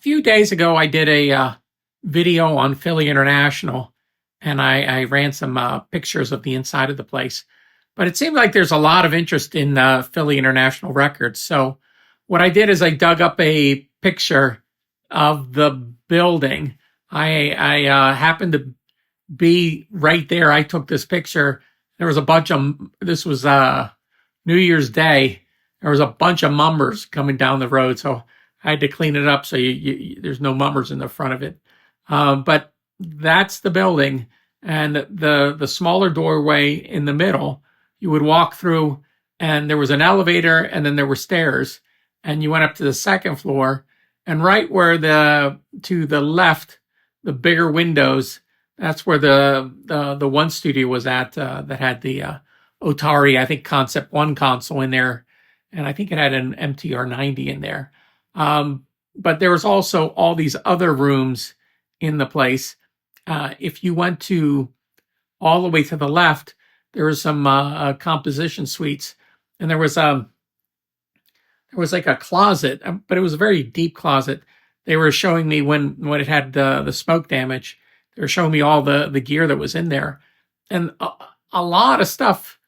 few days ago, I did a video on Philly International, and I ran some pictures of the inside of the place. But it seemed like there's a lot of interest in Philly International Records. So what I did is I dug up a picture of the building. I happened to be right there. I took this picture. There was a bunch of, this was New Year's Day. There was a bunch of mummers coming down the road. So I had to clean it up so there's no mummers in the front of it. But that's the building. And the smaller doorway in the middle, you would walk through, and there was an elevator, and then there were stairs. And you went up to the second floor. And right where to the left, the bigger windows, that's where the one studio was at that had the Otari, I think, Concept 1 console in there. And I think it had an MTR-90 in there. But there was also all these other rooms in the place. If you went to all the way to the left, there was some composition suites, and there was like a closet, but it was a very deep closet. They were showing me when it had the smoke damage. They were showing me all the gear that was in there, and a lot of stuff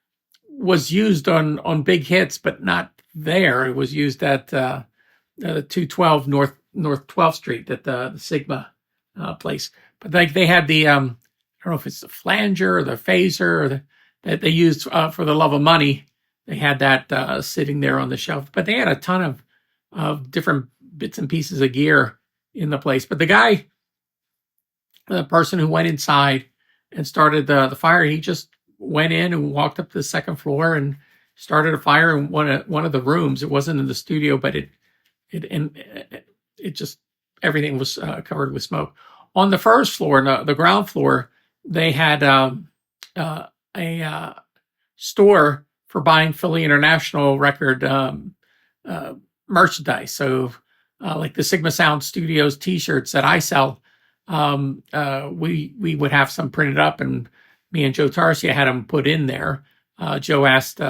was used on big hits, but not there. It was used at 212 North 12th Street at the Sigma place. But like they had the I don't know if it's the flanger or the phaser or that they used for the love of money. They had that sitting there on the shelf. But they had a ton of different bits and pieces of gear in the place. But the person who went inside and started the fire, he just went in and walked up to the second floor and started a fire in one of the rooms. It wasn't in the studio, but it just, everything was covered with smoke. On the first floor, the ground floor, they had a store for buying Philly International Record merchandise. So like the Sigma Sound Studios T-shirts that I sell, we would have some printed up, and me and Joe Tarsia had them put in there. Joe asked,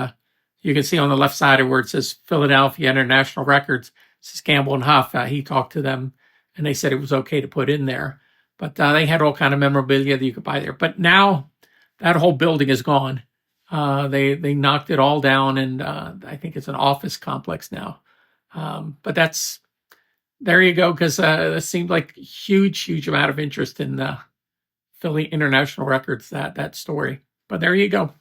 you can see on the left side of where it says Philadelphia International Records, it says Campbell and Huff. He talked to them, and they said it was okay to put in there. But they had all kind of memorabilia that you could buy there. But now that whole building is gone. They knocked it all down, and I think it's an office complex now. But there you go, because it seemed like huge amount of interest in Philly International Records, that story. But there you go.